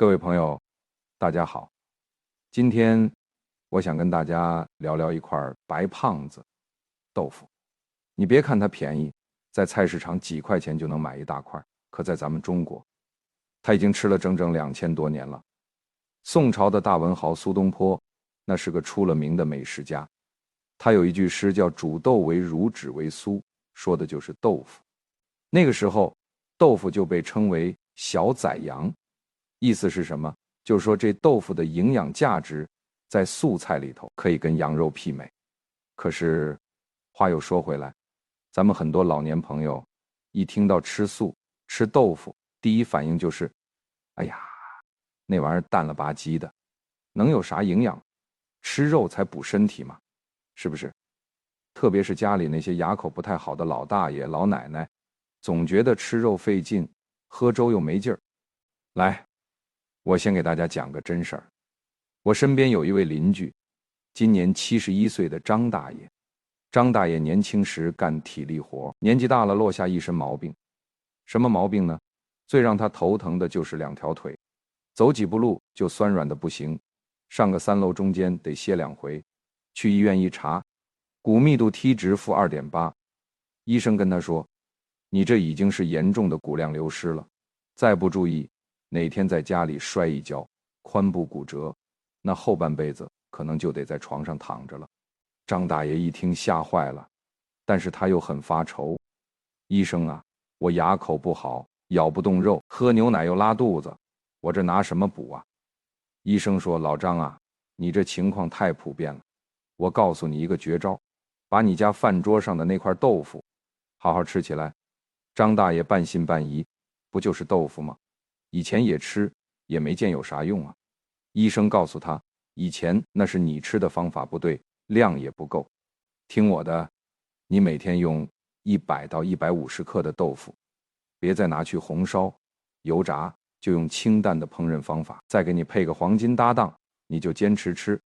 各位朋友，大家好。今天我想跟大家聊聊一块白胖子豆腐。你别看它便宜，在菜市场几块钱就能买一大块，可在咱们中国，它已经吃了整整2000多年了。宋朝的大文豪苏东坡，那是个出了名的美食家。他有一句诗叫煮豆为乳，脂为酥，说的就是豆腐。那个时候，豆腐就被称为小宰羊，意思是什么？就是说这豆腐的营养价值在素菜里头可以跟羊肉媲美。可是话又说回来，咱们很多老年朋友一听到吃素吃豆腐，第一反应就是哎呀，那玩意儿淡了吧唧的，能有啥营养？吃肉才补身体嘛，是不是？特别是家里那些牙口不太好的老大爷老奶奶，总觉得吃肉费劲，喝粥又没劲儿。来，我先给大家讲个真事儿。我身边有一位邻居，今年71岁的张大爷。张大爷年轻时干体力活，年纪大了落下一身毛病。什么毛病呢？最让他头疼的就是2条腿，走几步路就酸软的不行，上个3楼中间得歇2回。去医院一查，骨密度梯值负2.8，医生跟他说，你这已经是严重的骨量流失了，再不注意，哪天在家里摔一跤，髋部骨折，那后半辈子可能就得在床上躺着了。张大爷一听吓坏了，但是他又很发愁。医生啊，我牙口不好，咬不动肉，喝牛奶又拉肚子，我这拿什么补啊？医生说，老张啊，你这情况太普遍了，我告诉你一个绝招，把你家饭桌上的那块豆腐好好吃起来。张大爷半信半疑，不就是豆腐吗？以前也吃，也没见有啥用啊。医生告诉他，以前那是你吃的方法不对，量也不够。听我的，你每天用100到150克的豆腐，别再拿去红烧油炸，就用清淡的烹饪方法，再给你配个黄金搭档，你就坚持吃。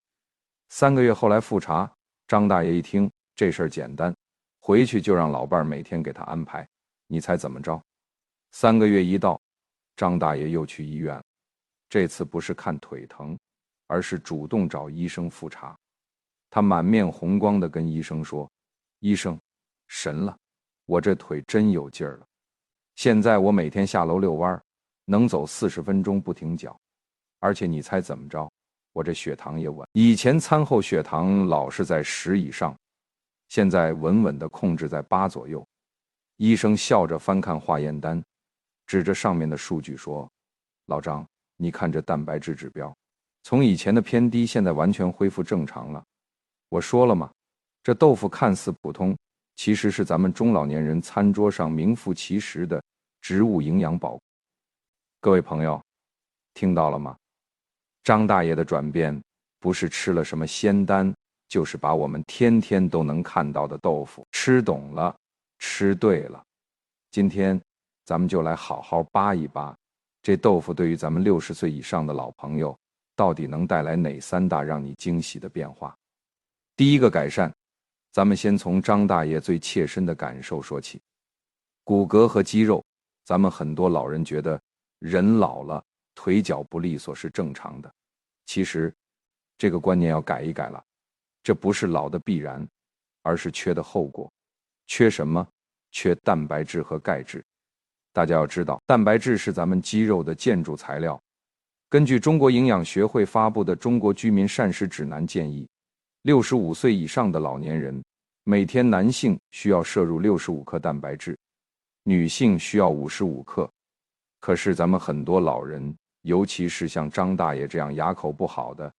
3个月后来复查，张大爷一听这事儿简单，回去就让老伴儿每天给他安排。你猜怎么着？3个月一到，张大爷又去医院了。这次不是看腿疼，而是主动找医生复查。他满面红光地跟医生说，医生，神了，我这腿真有劲儿了。现在我每天下楼遛弯，能走40分钟不停脚。而且你猜怎么着？我这血糖也稳，以前餐后血糖老是在10以上，现在稳稳地控制在8左右。医生笑着翻看化验单，指着上面的数据说，老张，你看这蛋白质指标，从以前的偏低，现在完全恢复正常了。我说了嘛，这豆腐看似普通，其实是咱们中老年人餐桌上名副其实的植物营养宝。各位朋友，听到了吗？张大爷的转变不是吃了什么仙丹，就是把我们天天都能看到的豆腐吃懂了，吃对了。今天咱们就来好好扒一扒，这豆腐对于咱们60岁以上的老朋友，到底能带来哪3大让你惊喜的变化？第一个改善，咱们先从张大爷最切身的感受说起。骨骼和肌肉，咱们很多老人觉得人老了腿脚不利索是正常的，其实这个观念要改一改了。这不是老的必然，而是缺的后果。缺什么？缺蛋白质和钙质。大家要知道，蛋白质是咱们肌肉的建筑材料。根据中国营养学会发布的《中国居民膳食指南》建议，65岁以上的老年人，每天男性需要摄入65克蛋白质，女性需要55克。可是咱们很多老人，尤其是像张大爷这样牙口不好的，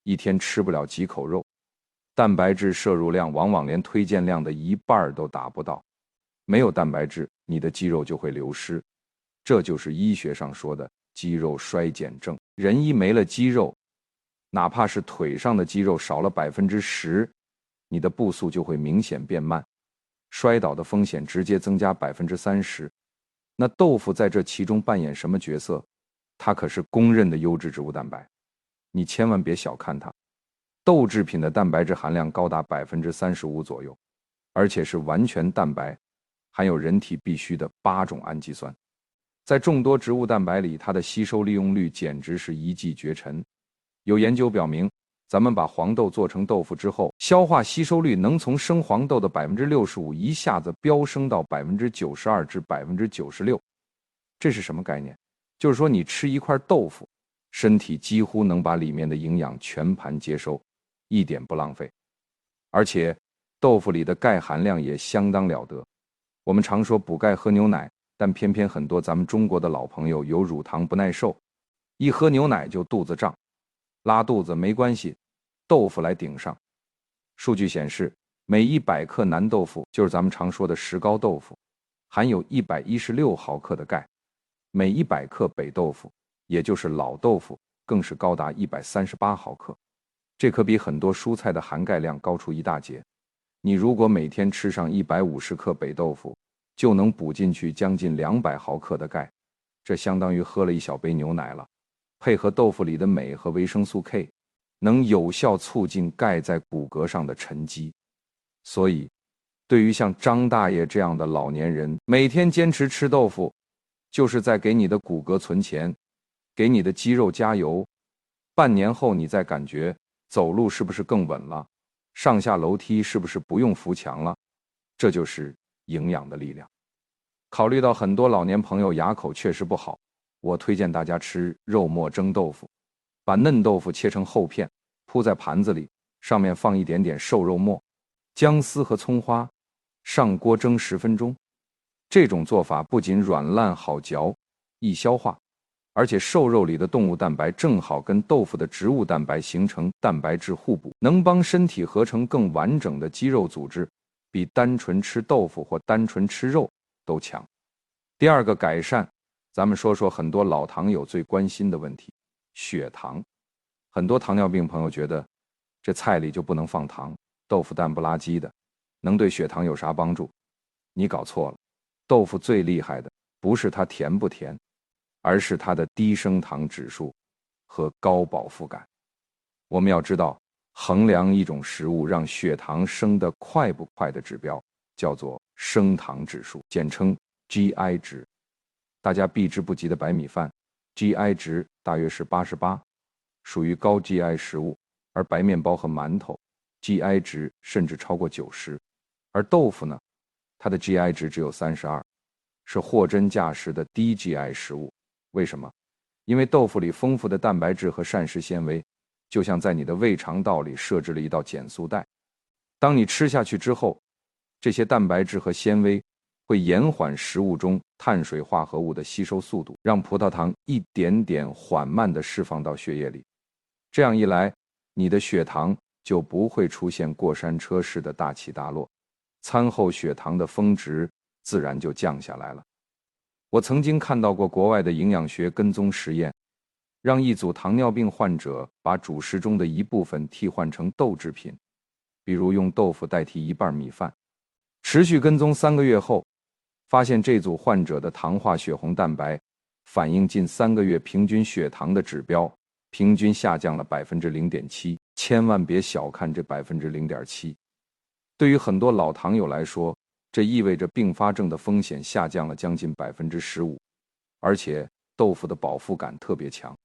一天吃不了几口肉，蛋白质摄入量往往连推荐量的1半都达不到。没有蛋白质，你的肌肉就会流失，这就是医学上说的肌肉衰减症。人一没了肌肉，哪怕是腿上的肌肉少了10%，你的步速就会明显变慢，摔倒的风险直接增加30%。那豆腐在这其中扮演什么角色？它可是公认的优质植物蛋白，你千万别小看它。豆制品的蛋白质含量高达35%左右，而且是完全蛋白，含有人体必需的8种氨基酸。在众多植物蛋白里，它的吸收利用率简直是一骑绝尘。有研究表明，咱们把黄豆做成豆腐之后，消化吸收率能从生黄豆的65%一下子飙升到92%至96%。这是什么概念？就是说你吃一块豆腐，身体几乎能把里面的营养全盘接收，一点不浪费。而且豆腐里的钙含量也相当了得。我们常说补钙喝牛奶，但偏偏很多咱们中国的老朋友有乳糖不耐受，一喝牛奶就肚子胀，拉肚子没关系，豆腐来顶上。数据显示，每100克南豆腐，就是咱们常说的石膏豆腐，含有116毫克的钙，每100克北豆腐，也就是老豆腐，更是高达138毫克。这可比很多蔬菜的含钙量高出一大截。你如果每天吃上150克北豆腐，就能补进去将近200毫克的钙，这相当于喝了一小杯牛奶了。配合豆腐里的镁和维生素 K， 能有效促进钙在骨骼上的沉积。所以，对于像张大爷这样的老年人，每天坚持吃豆腐，就是在给你的骨骼存钱，给你的肌肉加油。半年后你再感觉走路是不是更稳了，上下楼梯是不是不用扶墙了，这就是营养的力量。考虑到很多老年朋友牙口确实不好，我推荐大家吃肉末蒸豆腐，把嫩豆腐切成厚片，铺在盘子里，上面放一点点瘦肉末、姜丝和葱花，上锅蒸10分钟。这种做法不仅软烂好嚼，易消化，而且瘦肉里的动物蛋白正好跟豆腐的植物蛋白形成蛋白质互补，能帮身体合成更完整的肌肉组织，比单纯吃豆腐或单纯吃肉都强。第二个改善，咱们说说很多老糖友最关心的问题，血糖。很多糖尿病朋友觉得这菜里就不能放糖，豆腐淡不拉几的，能对血糖有啥帮助？你搞错了，豆腐最厉害的不是它甜不甜，而是它的低升糖指数和高饱腹感。我们要知道，衡量一种食物让血糖升得快不快的指标叫做升糖指数，简称 GI 值。大家避之不及的白米饭 GI 值大约是88，属于高 GI 食物，而白面包和馒头 GI 值甚至超过90，而豆腐呢，它的 GI 值只有32，是货真价实的低 GI 食物。为什么？因为豆腐里丰富的蛋白质和膳食纤维，就像在你的胃肠道里设置了一道减速带。当你吃下去之后，这些蛋白质和纤维会延缓食物中碳水化合物的吸收速度，让葡萄糖一点点缓慢地释放到血液里。这样一来，你的血糖就不会出现过山车式的大起大落，餐后血糖的峰值自然就降下来了。我曾经看到过国外的营养学跟踪实验，让一组糖尿病患者把主食中的一部分替换成豆制品，比如用豆腐代替一半米饭。持续跟踪3个月后，发现这组患者的糖化血红蛋白反映近3个月平均血糖的指标，平均下降了 0.7%。千万别小看这 0.7%。对于很多老糖友来说，这意味着并发症的风险下降了将近 15%， 而且豆腐的饱腹感特别强。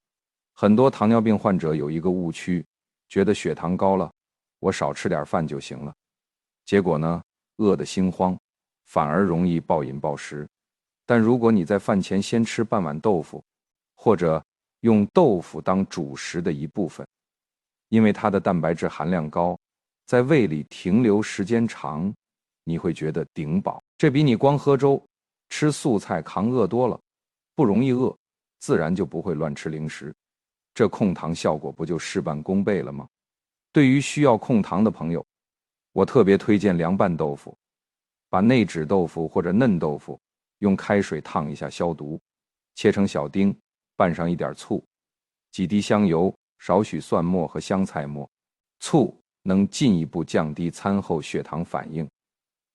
很多糖尿病患者有一个误区，觉得血糖高了，我少吃点饭就行了。结果呢，饿得心慌，反而容易暴饮暴食。但如果你在饭前先吃半碗豆腐，或者用豆腐当主食的一部分，因为它的蛋白质含量高，在胃里停留时间长，你会觉得顶饱。这比你光喝粥、吃素菜扛饿多了，不容易饿，自然就不会乱吃零食。这控糖效果不就事半功倍了吗？对于需要控糖的朋友，我特别推荐凉拌豆腐。把内酯豆腐或者嫩豆腐用开水烫一下消毒，切成小丁，拌上一点醋，几滴香油，少许蒜末和香菜末。醋能进一步降低餐后血糖反应，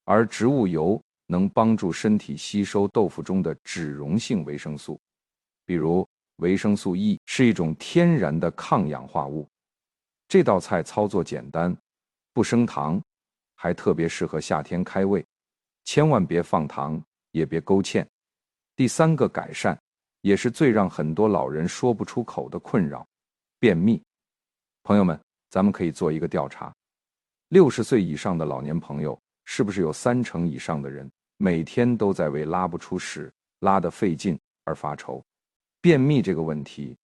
而植物油能帮助身体吸收豆腐中的脂溶性维生素，比如维生素 E 是一种天然的抗氧化物。这道菜操作简单，不升糖，还特别适合夏天开胃。千万别放糖，也别勾芡。第三个改善，也是最让很多老人说不出口的困扰，便秘。朋友们，咱们可以做一个调查，60岁以上的老年朋友，是不是有30%以上的人每天都在为拉不出屎、拉得费劲而发愁？便秘这个问题，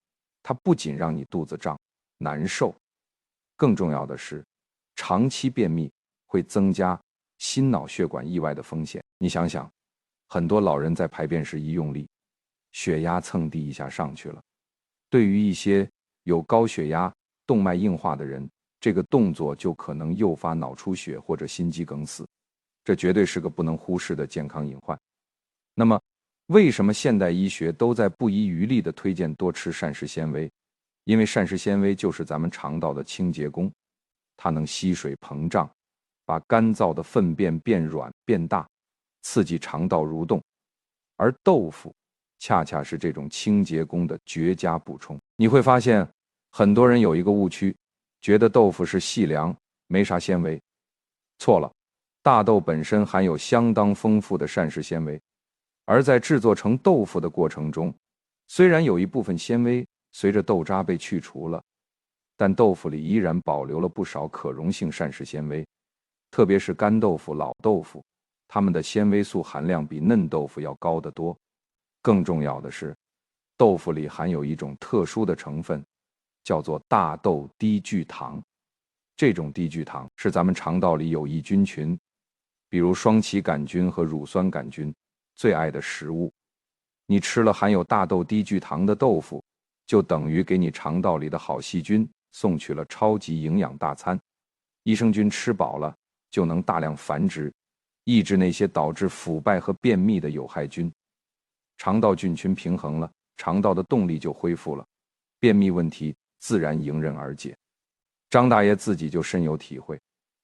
它不仅让你肚子胀、难受，更重要的是，长期便秘会增加心脑血管意外的风险。你想想，很多老人在排便时一用力，血压蹭地一下上去了。对于一些有高血压、动脉硬化的人，这个动作就可能诱发脑出血或者心肌梗死，这绝对是个不能忽视的健康隐患。那么，为什么现代医学都在不遗余力地推荐多吃膳食纤维？因为膳食纤维就是咱们肠道的清洁工，它能吸水膨胀，把干燥的粪便变软变大，刺激肠道蠕动。而豆腐恰恰是这种清洁工的绝佳补充。你会发现，很多人有一个误区，觉得豆腐是细粮，没啥纤维。错了，大豆本身含有相当丰富的膳食纤维，而在制作成豆腐的过程中，虽然有一部分纤维随着豆渣被去除了，但豆腐里依然保留了不少可溶性膳食纤维，特别是干豆腐、老豆腐，它们的纤维素含量比嫩豆腐要高得多。更重要的是，豆腐里含有一种特殊的成分，叫做大豆低聚糖。这种低聚糖是咱们肠道里有益菌群，比如双歧杆菌和乳酸杆菌最爱的食物。你吃了含有大豆低聚糖的豆腐，就等于给你肠道里的好细菌送去了超级营养大餐。益生菌吃饱了，就能大量繁殖，抑制那些导致腐败和便秘的有害菌。肠道菌群平衡了，肠道的动力就恢复了，便秘问题自然迎刃而解。张大爷自己就深有体会，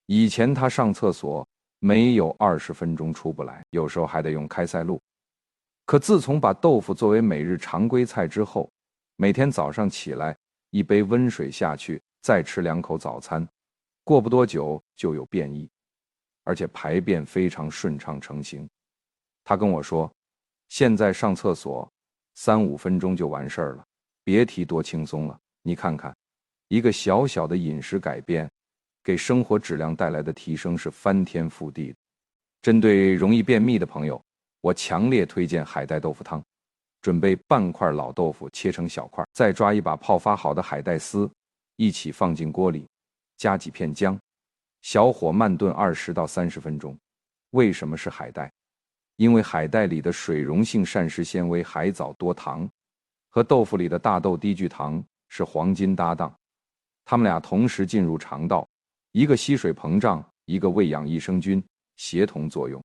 以前他上厕所没有20分钟出不来，有时候还得用开塞露。可自从把豆腐作为每日常规菜之后，每天早上起来一杯温水下去，再吃2口早餐，过不多久就有便意，而且排便非常顺畅成型。他跟我说，现在上厕所3-5分钟就完事儿了，别提多轻松了。你看看，一个小小的饮食改变，给生活质量带来的提升是翻天覆地的。针对容易便秘的朋友，我强烈推荐海带豆腐汤。准备半块老豆腐切成小块，再抓一把泡发好的海带丝，一起放进锅里，加几片姜，小火慢炖20到30分钟。为什么是海带？因为海带里的水溶性膳食纤维海藻多糖，和豆腐里的大豆低聚糖是黄金搭档，它们俩同时进入肠道，一个吸水膨胀，一个喂养益生菌，协同作用。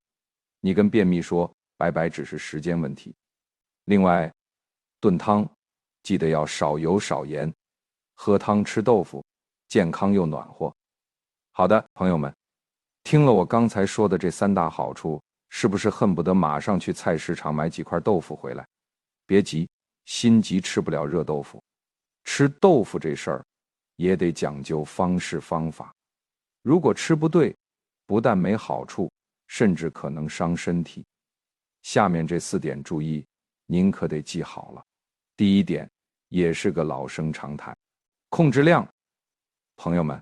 你跟便秘说，拜拜只是时间问题。另外，炖汤记得要少油少盐，喝汤吃豆腐，健康又暖和。好的，朋友们，听了我刚才说的这3大好处，是不是恨不得马上去菜市场买几块豆腐回来？别急，心急吃不了热豆腐。吃豆腐这事儿也得讲究方式方法，如果吃不对，不但没好处，甚至可能伤身体。下面这4点注意，您可得记好了。第1点，也是个老生常谈，控制量。朋友们，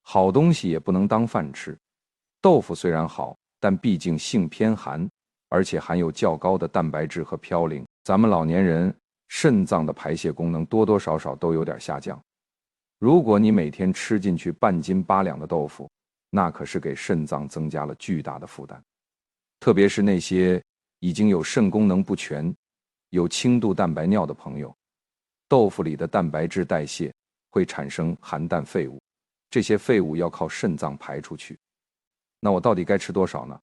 好东西也不能当饭吃。豆腐虽然好，但毕竟性偏寒，而且含有较高的蛋白质和嘌呤，咱们老年人肾脏的排泄功能多多少少都有点下降。如果你每天吃进去半斤8两的豆腐，那可是给肾脏增加了巨大的负担。特别是那些已经有肾功能不全、有轻度蛋白尿的朋友，豆腐里的蛋白质代谢会产生含氮废物，这些废物要靠肾脏排出去。那我到底该吃多少呢？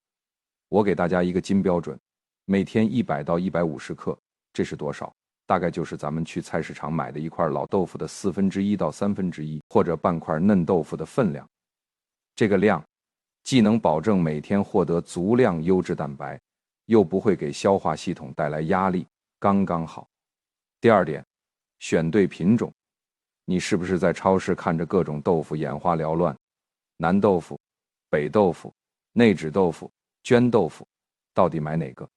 我给大家一个金标准，每天100到150克，这是多少？大概就是咱们去菜市场买的一块老豆腐的1/4到1/3，或者半块嫩豆腐的分量。这个量既能保证每天获得足量优质蛋白，又不会给消化系统带来压力，刚刚好。第2点，选对品种。你是不是在超市看着各种豆腐眼花缭乱？南豆腐、北豆腐、内酯豆腐、绢豆腐，到底买哪个？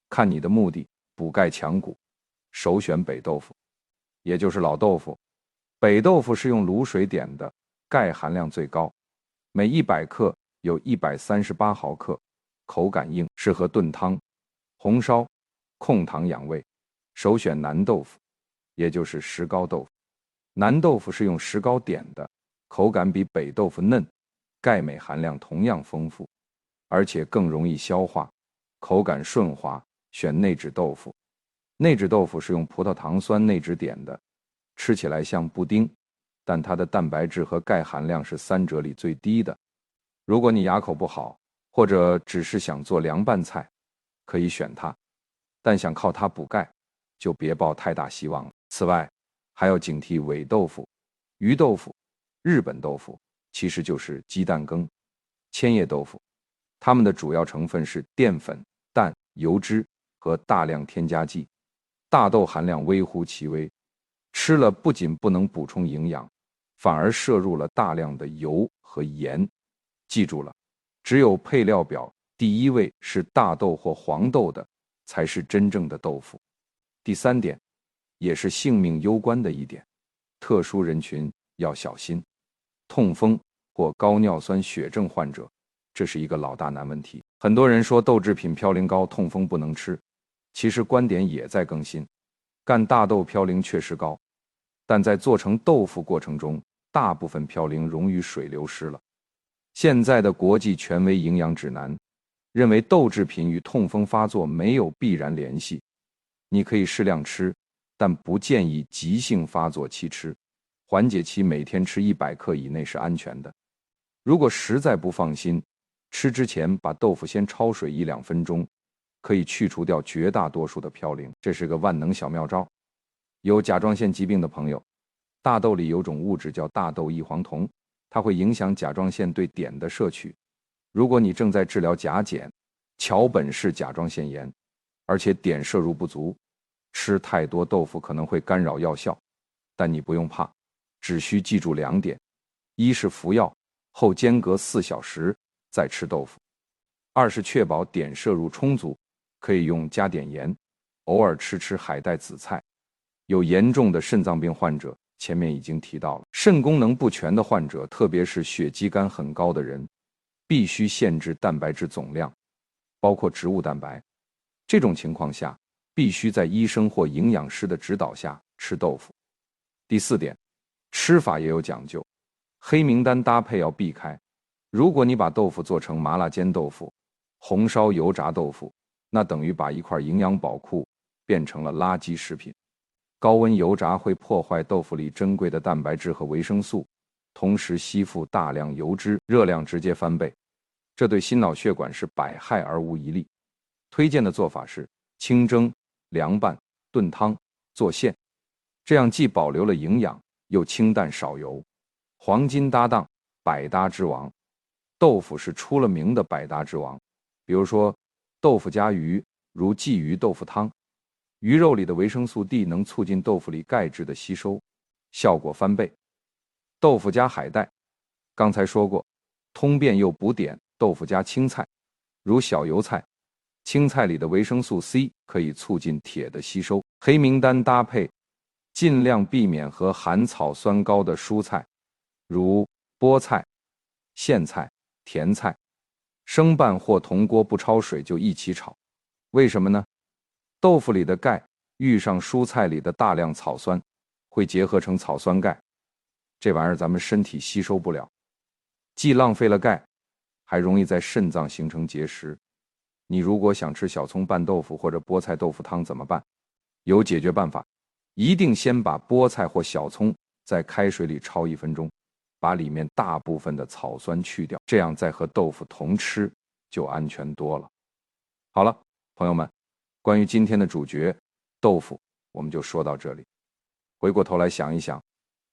看你的目的，补钙强骨，首选北豆腐，也就是老豆腐。北豆腐是用卤水点的，钙含量最高，每100克有138毫克，口感硬，适合炖汤、红烧，控糖养胃。首选南豆腐，也就是石膏豆腐。南豆腐是用石膏点的，口感比北豆腐嫩，钙镁含量同样丰富，而且更容易消化，口感顺滑，选内酯豆腐。内酯豆腐是用葡萄糖酸内酯点的，吃起来像布丁，但它的蛋白质和钙含量是3者里最低的。如果你牙口不好，或者只是想做凉拌菜，可以选它，但想靠它补钙，就别抱太大希望了。此外，还要警惕伪豆腐、鱼豆腐、日本豆腐，其实就是鸡蛋羹、千叶豆腐，它们的主要成分是淀粉、蛋、油脂和大量添加剂，大豆含量微乎其微，吃了不仅不能补充营养，反而摄入了大量的油和盐。记住了，只有配料表第1位是大豆或黄豆的，才是真正的豆腐。第3点，也是性命攸关的一点，特殊人群要小心。痛风或高尿酸血症患者，这是一个老大难问题。很多人说豆制品嘌呤高，痛风不能吃，其实观点也在更新。干大豆嘌呤确实高，但在做成豆腐过程中，大部分嘌呤溶于水流失了。现在的国际权威营养指南认为豆制品与痛风发作没有必然联系，你可以适量吃，但不建议急性发作期吃，缓解期每天吃100克以内是安全的。如果实在不放心，吃之前把豆腐先焯水1-2分钟，可以去除掉绝大多数的嘌呤，这是个万能小妙招。有甲状腺疾病的朋友，大豆里有种物质叫大豆异黄酮，它会影响甲状腺对碘的摄取。如果你正在治疗甲减、桥本氏甲状腺炎，而且碘摄入不足，吃太多豆腐可能会干扰药效，但你不用怕，只需记住2点：一是服药后间隔4小时再吃豆腐；二是确保碘摄入充足，可以用加碘盐，偶尔吃海带紫菜。有严重的肾脏病患者，前面已经提到了，肾功能不全的患者，特别是血肌酐很高的人，必须限制蛋白质总量，包括植物蛋白。这种情况下，必须在医生或营养师的指导下吃豆腐。第4点，吃法也有讲究，黑名单搭配要避开。如果你把豆腐做成麻辣煎豆腐、红烧油炸豆腐，那等于把一块营养宝库变成了垃圾食品。高温油炸会破坏豆腐里珍贵的蛋白质和维生素，同时吸附大量油脂，热量直接翻倍，这对心脑血管是百害而无一利。推荐的做法是清蒸、凉拌、炖汤、做馅，这样既保留了营养，又清淡少油。黄金搭档，百搭之王。豆腐是出了名的百搭之王，比如说豆腐加鱼，如鲫鱼豆腐汤，鱼肉里的维生素 D 能促进豆腐里钙质的吸收，效果翻倍。豆腐加海带，刚才说过，通便又补碘。豆腐加青菜，如小油菜，青菜里的维生素 C 可以促进铁的吸收。黑名单搭配，尽量避免和含草酸高的蔬菜，如菠菜、苋菜、甜菜，生拌或同锅不焯水就一起炒。为什么呢？豆腐里的钙遇上蔬菜里的大量草酸，会结合成草酸钙，这玩意儿咱们身体吸收不了，既浪费了钙，还容易在肾脏形成结石。你如果想吃小葱拌豆腐或者菠菜豆腐汤怎么办？有解决办法，一定先把菠菜或小葱在开水里焯1分钟，把里面大部分的草酸去掉，这样再和豆腐同吃就安全多了。好了，朋友们，关于今天的主角豆腐，我们就说到这里。回过头来想一想，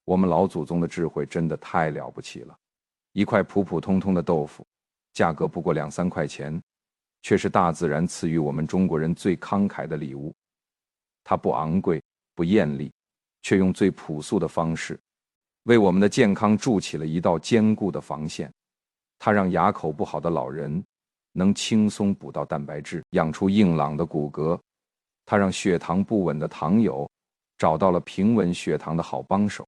我们老祖宗的智慧真的太了不起了。一块普普通通的豆腐，价格不过2-3块钱，却是大自然赐予我们中国人最慷慨的礼物。它不昂贵，不艳丽，却用最朴素的方式，为我们的健康筑起了一道坚固的防线。它让牙口不好的老人能轻松补到蛋白质，养出硬朗的骨骼。它让血糖不稳的糖友找到了平稳血糖的好帮手，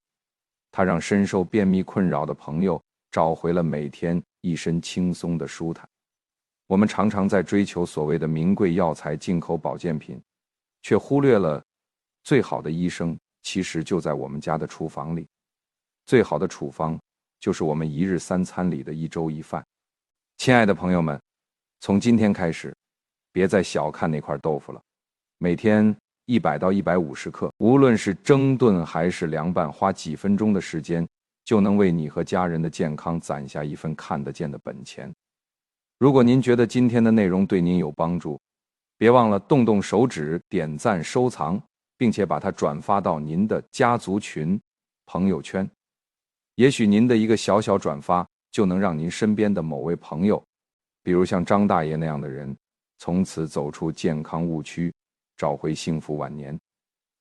它让深受便秘困扰的朋友找回了每天一身轻松的舒坦。我们常常在追求所谓的名贵药材、进口保健品，却忽略了最好的医生其实就在我们家的厨房里，最好的处方就是我们一日三餐里的一粥一饭。亲爱的朋友们，从今天开始，别再小看那块豆腐了，每天100到150克，无论是蒸炖还是凉拌，花几分钟的时间，就能为你和家人的健康攒下一份看得见的本钱。如果您觉得今天的内容对您有帮助，别忘了动动手指点赞收藏，并且把它转发到您的家族群、朋友圈。也许您的一个小小转发，就能让您身边的某位朋友，比如像张大爷那样的人，从此走出健康误区，找回幸福晚年。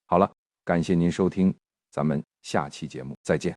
好了，感谢您收听，咱们下期节目再见。